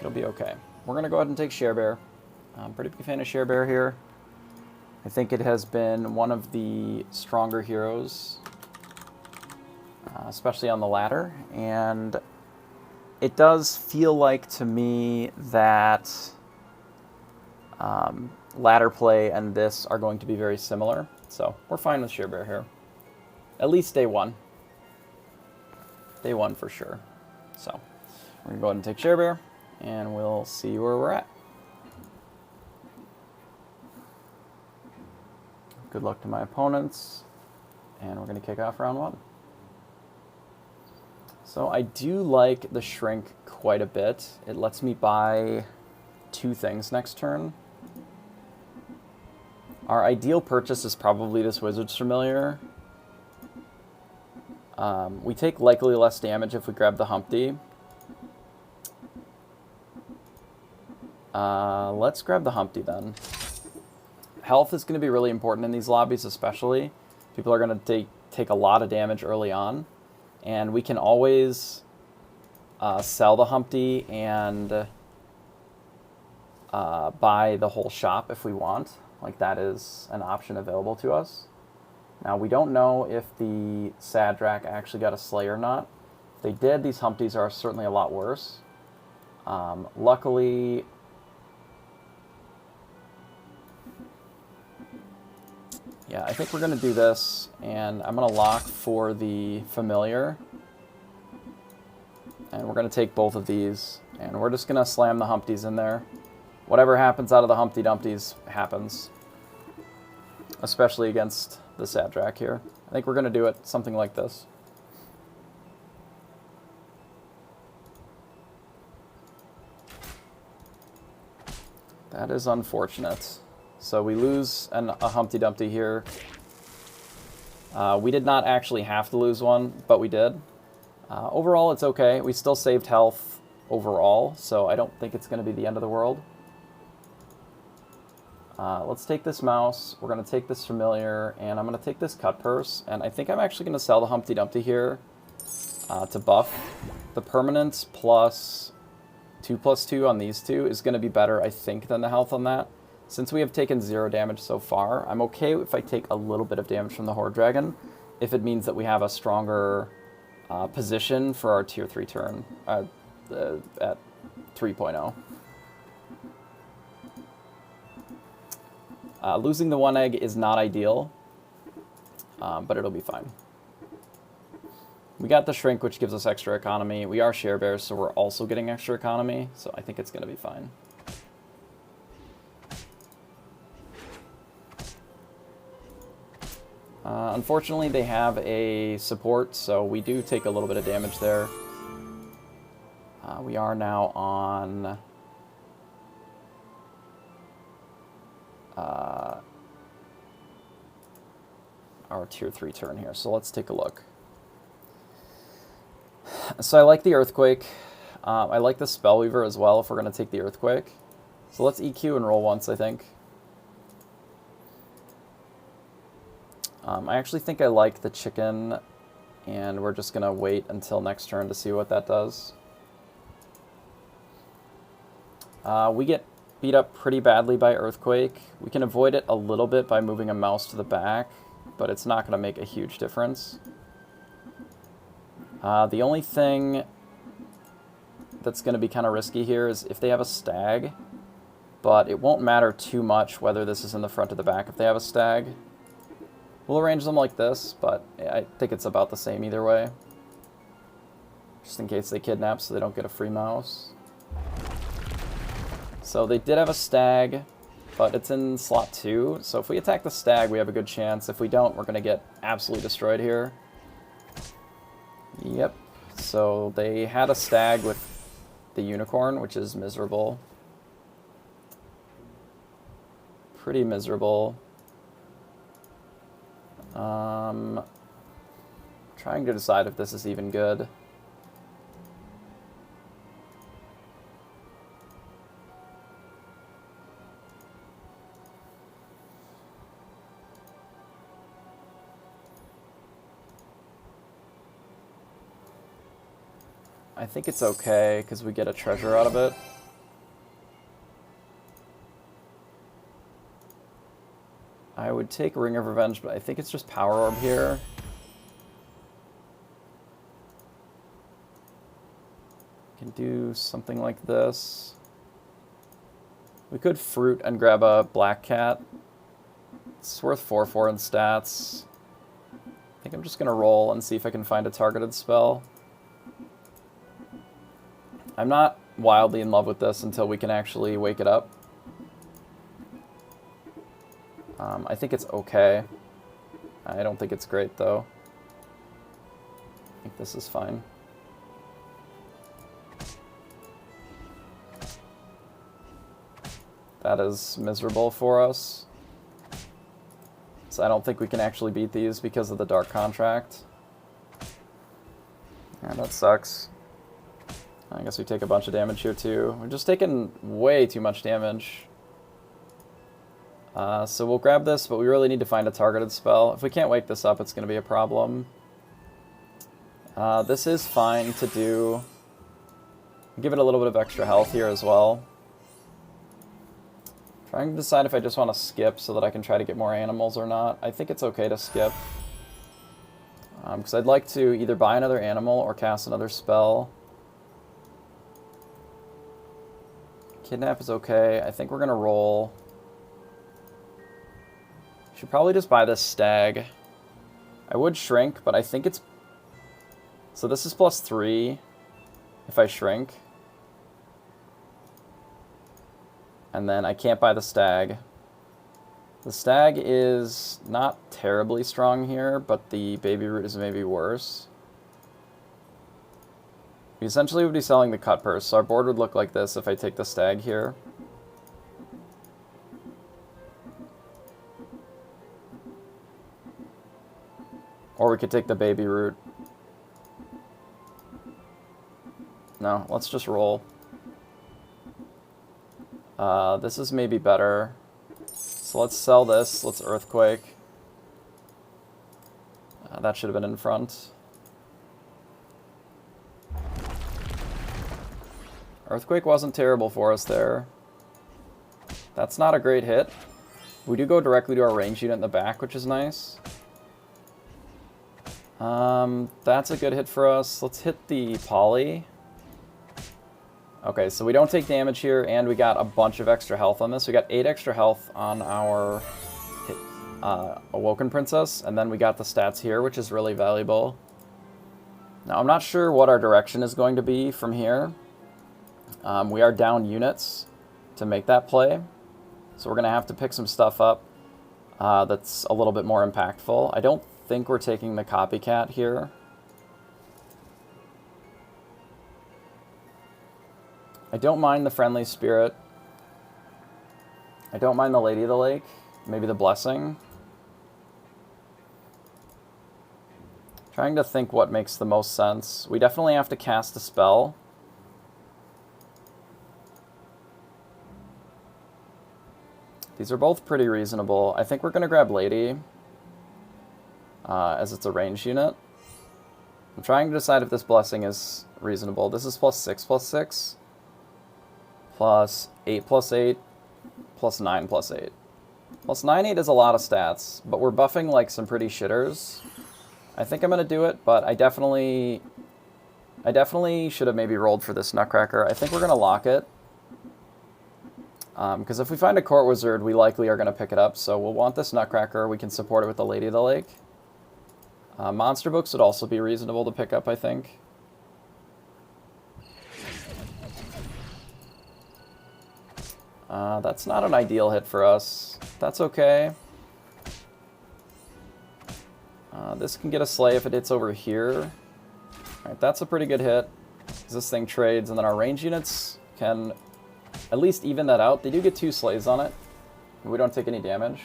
it'll be okay. We're going to go ahead and take Share Bear. I'm a pretty big fan of Share Bear here. I think it has been one of the stronger heroes, especially on the ladder, and it does feel like to me that ladder play and this are going to be very similar, so we're fine with Share Bear here. At least day one. Day one for sure. So we're going to go ahead and take Share Bear, and we'll see where we're at. Good luck to my opponents, and we're going to kick off round one. So I do like the Shrink quite a bit. It lets me buy 2 things next turn. Our ideal purchase is probably this Wizard's Familiar. We take likely less damage if we grab the Humpty. Let's grab the Humpty then. Health is going to be really important in these lobbies, especially. People are going to take a lot of damage early on. And we can always sell the Humpty and buy the whole shop if we want. Like, that is an option available to us. Now, we don't know if the Sadrak actually got a Slay or not. If they did, these Humpties are certainly a lot worse. Luckily, yeah, I think we're going to do this, and I'm going to lock for the Familiar. And we're going to take both of these, and we're just going to slam the Humpties in there. Whatever happens out of the Humpty Dumpties happens. Especially against the Sadrak here. I think we're going to do it something like this. That is unfortunate. So we lose a Humpty Dumpty here. We did not actually have to lose one, but we did. Overall, it's okay. We still saved health overall, so I don't think it's going to be the end of the world. Let's take this mouse. We're going to take this Familiar, and I'm going to take this Cut Purse. And I think I'm actually going to sell the Humpty Dumpty here to buff. The permanent plus 2/2 on these two is going to be better, I think, than the health on that. Since we have taken 0 damage so far, I'm okay if I take a little bit of damage from the Horde Dragon, if it means that we have a stronger position for our tier 3 turn at 3.0. Losing the 1 egg is not ideal, but it'll be fine. We got the Shrink, which gives us extra economy. We are Share Bears, so we're also getting extra economy, so I think it's going to be fine. Unfortunately, they have a support, so we do take a little bit of damage there. We are now on our tier 3 turn here, so let's take a look. So I like the Earthquake. I like the Spellweaver as well if we're going to take the Earthquake. So let's EQ and roll once, I think. I actually think I like the Chicken, and we're just going to wait until next turn to see what that does. We get beat up pretty badly by Earthquake. We can avoid it a little bit by moving a mouse to the back, but it's not going to make a huge difference. The only thing that's going to be kind of risky here is if they have a Stag, but it won't matter too much whether this is in the front or the back if they have a Stag. We'll arrange them like this, but I think it's about the same either way. Just in case they kidnap so they don't get a free mouse. So they did have a Stag, but it's in slot 2. So if we attack the Stag, we have a good chance. If we don't, we're going to get absolutely destroyed here. Yep. So they had a Stag with the Unicorn, which is miserable. Pretty miserable. Trying to decide if this is even good. I think it's okay because we get a treasure out of it. I would take Ring of Revenge, but I think it's just Power Orb here. Can do something like this. We could Fruit and grab a Black Cat. It's worth 4/4 in stats. I think I'm just going to roll and see if I can find a targeted spell. I'm not wildly in love with this until we can actually wake it up. I think it's okay. I don't think it's great, though. I think this is fine. That is miserable for us. So I don't think we can actually beat these because of the Dark Contract. Yeah, that sucks. I guess we take a bunch of damage here too. We're just taking way too much damage. So we'll grab this, but we really need to find a targeted spell. If we can't wake this up, it's going to be a problem. This is fine to do. Give it a little bit of extra health here as well. Trying to decide if I just want to skip so that I can try to get more animals or not. I think it's okay to skip. Because I'd like to either buy another animal or cast another spell. Kidnap is okay. I think we're going to roll. Should probably just buy this stag. I would shrink, but I think it's... So this is +3 if I shrink. And then I can't buy the stag. The stag is not terribly strong here, but the baby root is maybe worse. We essentially would be selling the cut purse, so our board would look like this if I take the stag here. Or we could take the baby root. No, let's just roll. This is maybe better. So let's sell this. Let's Earthquake. That should have been in front. Earthquake wasn't terrible for us there. That's not a great hit. We do go directly to our range unit in the back, which is nice. That's a good hit for us. Let's hit the Poly. Okay, so we don't take damage here, and we got a bunch of extra health on this. We got 8 extra health on our Awoken Princess, and then we got the stats here, which is really valuable. Now, I'm not sure what our direction is going to be from here. We are down units to make that play, so we're going to have to pick some stuff up that's a little bit more impactful. I don't think we're taking the Copycat here. I don't mind the Friendly Spirit. I don't mind the Lady of the Lake. Maybe the Blessing. Trying to think what makes the most sense. We definitely have to cast a spell. These are both pretty reasonable. I think we're going to grab Lady, as it's a range unit. I'm trying to decide if this Blessing is reasonable. This is +6/+6. +8/8, +9/8. +9/8 is a lot of stats, but we're buffing like some pretty shitters. I think I'm going to do it, but I definitely should have maybe rolled for this Nutcracker. I think we're going to lock it. Because if we find a Court Wizard, we likely are going to pick it up, so we'll want this Nutcracker. We can support it with the Lady of the Lake. Monster Books would also be reasonable to pick up, I think. That's not an ideal hit for us. That's okay. This can get a Slay if it hits over here. Alright, that's a pretty good hit. This thing trades, and then our range units can at least even that out. They do get 2 Slays on it. We don't take any damage.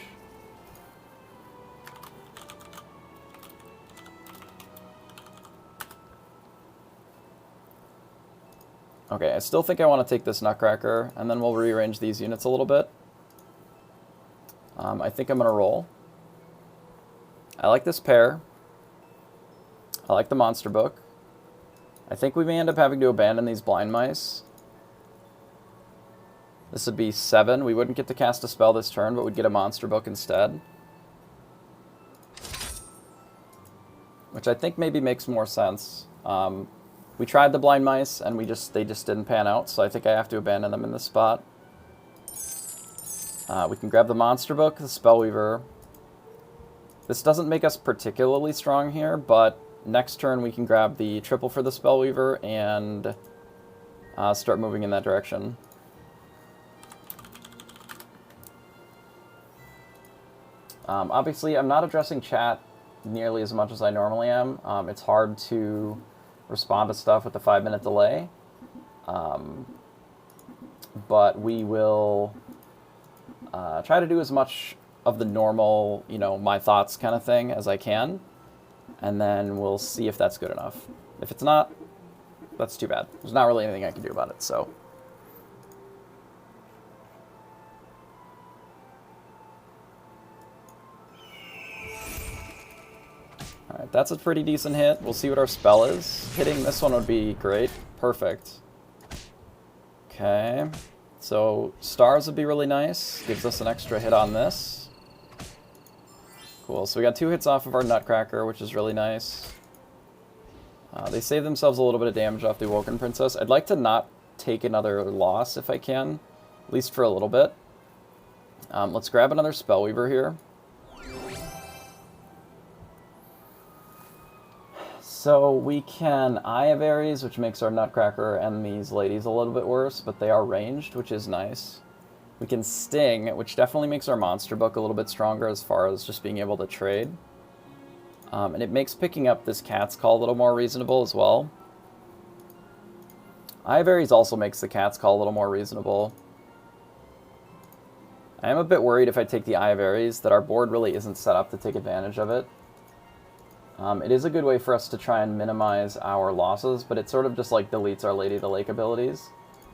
Okay, I still think I want to take this Nutcracker, and then we'll rearrange these units a little bit. I think I'm going to roll. I like this pair. I like the Monster Book. I think we may end up having to abandon these Blind Mice. This would be 7. We wouldn't get to cast a spell this turn, but we'd get a Monster Book instead. which I think maybe makes more sense. We tried the blind mice, and they just didn't pan out, so I think I have to abandon them in this spot. We can grab the Monster Book, the Spellweaver. This doesn't make us particularly strong here, but next turn we can grab the triple for the Spellweaver and start moving in that direction. Obviously, I'm not addressing chat nearly as much as I normally am. It's hard to respond to stuff with a 5-minute delay. But we will try to do as much of the normal, my thoughts kind of thing as I can. And then we'll see if that's good enough. If it's not, that's too bad. There's not really anything I can do about it, so. Alright, that's a pretty decent hit. We'll see what our spell is. Hitting this one would be great. Perfect. Okay. So, stars would be really nice. Gives us an extra hit on this. Cool. So we got 2 hits off of our Nutcracker, which is really nice. They save themselves a little bit of damage off the Awoken Princess. I'd like to not take another loss if I can. At least for a little bit. Let's grab another Spellweaver here. So we can Eye of Ares, which makes our Nutcracker and these ladies a little bit worse, but they are ranged, which is nice. We can Sting, which definitely makes our Monster Book a little bit stronger as far as just being able to trade. And it makes picking up this Cat's Call a little more reasonable as well. Eye of Ares also makes the Cat's Call a little more reasonable. I am a bit worried if I take the Eye of Ares that our board really isn't set up to take advantage of it. It is a good way for us to try and minimize our losses, but it sort of just like deletes our Lady of the Lake abilities.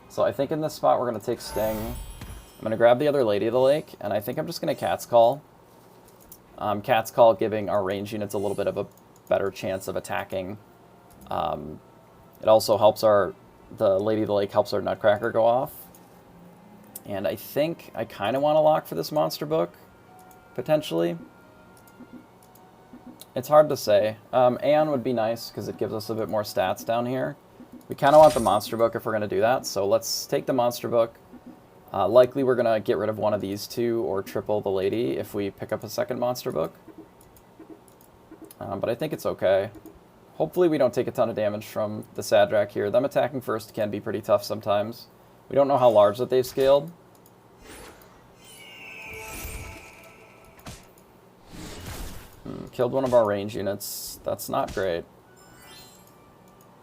So I think in this spot we're going to take Sting. I'm going to grab the other Lady of the Lake, and I think I'm just going to Cat's Call. Cat's Call giving our range units a little bit of a better chance of attacking. It also helps the Lady of the Lake helps our Nutcracker go off. And I think I kind of want to lock for this Monster Book, potentially. It's hard to say. Aeon would be nice because it gives us a bit more stats down here. We kind of want the Monster Book if we're going to do that, so let's take the Monster Book. Likely we're going to get rid of one of these two or triple the Lady if we pick up a second Monster Book. But I think it's okay. Hopefully we don't take a ton of damage from the Sadrak here. Them attacking first can be pretty tough sometimes. We don't know how large that they've scaled. Killed one of our range units. That's not great.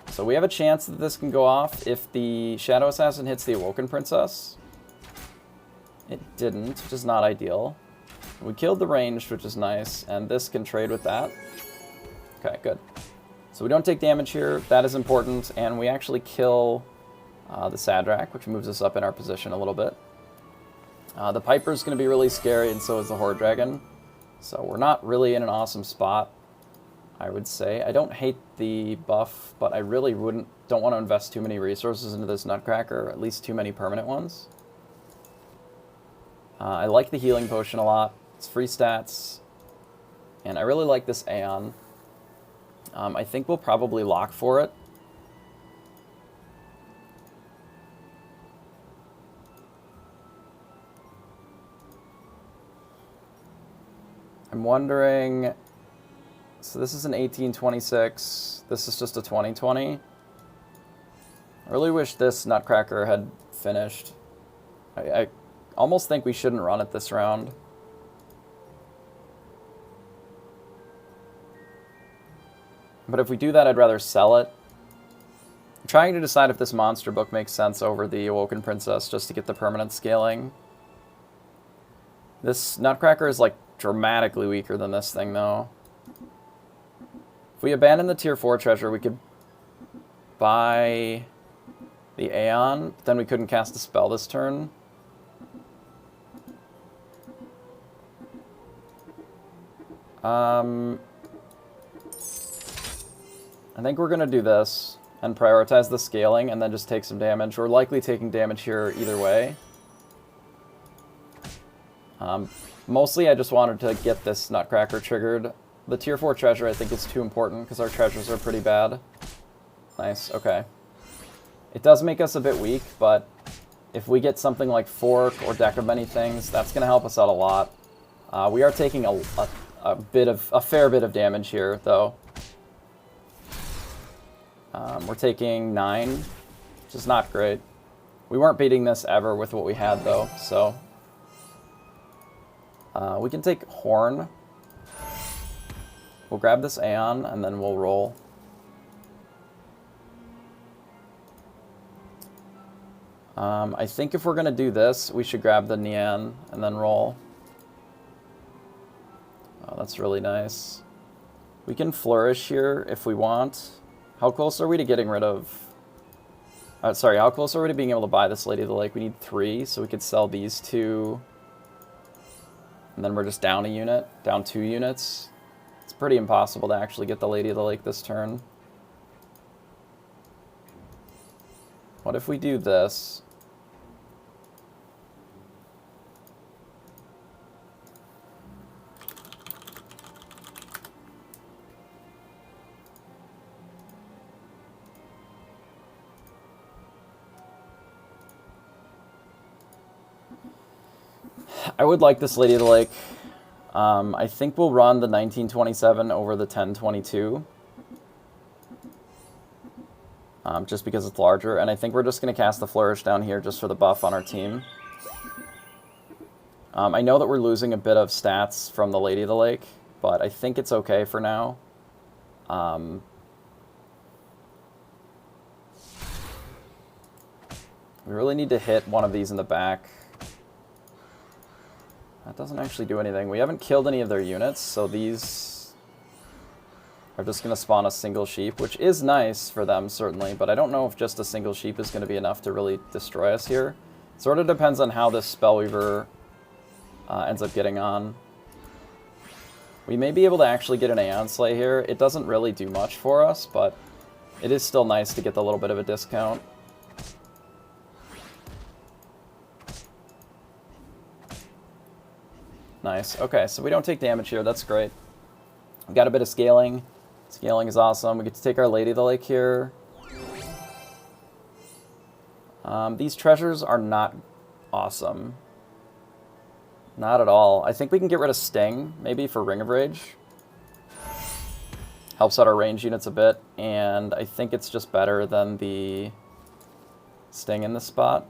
So we have a chance that this can go off if the Shadow Assassin hits the Awoken Princess. It didn't, which is not ideal. We killed the ranged, which is nice, and this can trade with that. Okay, good. So we don't take damage here. That is important, and we actually kill the Sadrak, which moves us up in our position a little bit. The Piper's going to be really scary, and so is the Horde Dragon. So we're not really in an awesome spot, I would say. I don't hate the buff, but I really don't want to invest too many resources into this Nutcracker, at least too many permanent ones. I like the healing potion a lot. It's free stats. And I really like this Aeon. I think we'll probably lock for it. I'm wondering, so this is an 1826, this is just a 2020. I really wish this Nutcracker had finished. I almost think we shouldn't run it this round. But if we do that, I'd rather sell it. I'm trying to decide if this Monster Book makes sense over the Awoken Princess just to get the permanent scaling. This Nutcracker is like dramatically weaker than this thing, though. If we abandon the Tier 4 treasure, we could buy the Aeon, but then we couldn't cast a spell this turn. I think we're going to do this and prioritize the scaling and then just take some damage. We're likely taking damage here either way. Mostly I just wanted to get this Nutcracker triggered The tier 4 treasure, I think, is too important because our treasures are pretty bad. Nice, okay. It does make us a bit weak, but if we get something like Fork or Deck of Many Things, that's going to help us out a lot. We are taking a fair bit of damage here, though. We're taking 9, which is not great. We weren't beating this ever with what we had, though, so... we can take Horn. We'll grab this Aeon, and then we'll roll. I think if we're going to do this, we should grab the Nian and then roll. Oh, that's really nice. We can Flourish here if we want. How close are we to getting rid of... sorry, how close are we to being able to buy this Lady of the Lake? We need 3, so we could sell these 2. And then we're just down a unit, down 2 units. It's pretty impossible to actually get the Lady of the Lake this turn. What if we do this? I would like this Lady of the Lake. I think we'll run the 1927 over the 1022. Just because it's larger. And I think we're just going to cast the Flourish down here just for the buff on our team. I know that we're losing a bit of stats from the Lady of the Lake, but I think it's okay for now. We really need to hit one of these in the back. That doesn't actually do anything. We haven't killed any of their units, so these are just going to spawn a single sheep, which is nice for them, certainly, but I don't know if just a single sheep is going to be enough to really destroy us here. Sort of depends on how this Spellweaver ends up getting on. We may be able to actually get an Aeon Slay here. It doesn't really do much for us, but it is still nice to get the little bit of a discount. Nice. Okay, so we don't take damage here. That's great. We got a bit of scaling. Scaling is awesome. We get to take our Lady of the Lake here. These treasures are not awesome. Not at all. I think we can get rid of Sting, maybe for Ring of Rage. Helps out our range units a bit, and I think it's just better than the Sting in this spot.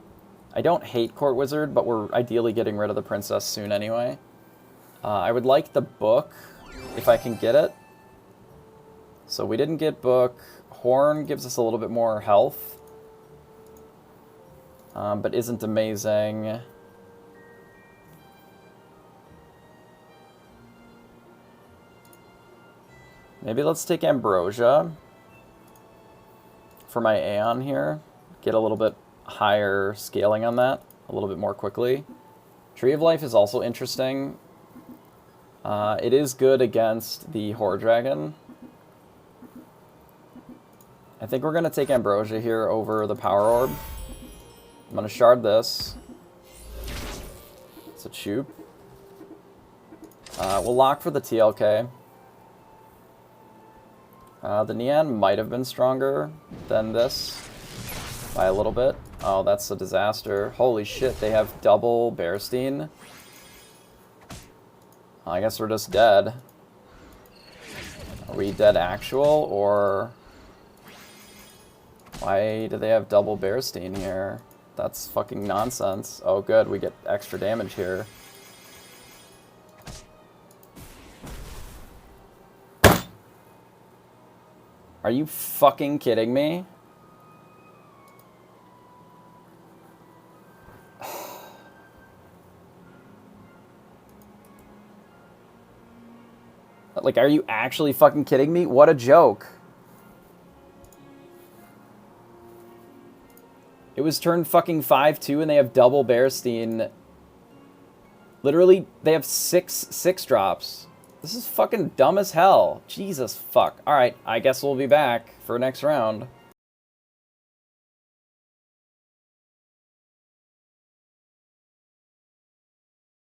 I don't hate Court Wizard, but we're ideally getting rid of the Princess soon anyway. I would like the book, if I can get it. So we didn't get book. Horn gives us a little bit more health, but isn't amazing. Maybe let's take Ambrosia for my Aeon here. Get a little bit higher scaling on that, a little bit more quickly. Tree of Life is also interesting. It is good against the Horror Dragon. I think we're going to take Ambrosia here over the Power Orb. I'm going to shard this. It's a Choop. We'll lock for the TLK. The Nian might have been stronger than this by a little bit. Oh, that's a disaster. Holy shit, they have double Bearstein. I guess we're just dead. Are we dead actual, or... Why do they have double Bearstein here? That's fucking nonsense. Oh good, we get extra damage here. Are you fucking kidding me? Like, are you actually fucking kidding me? What a joke. It was turn fucking 5-2 and they have double Bearstein. Literally, they have six drops. This is fucking dumb as hell. Jesus fuck. Alright, I guess we'll be back for next round.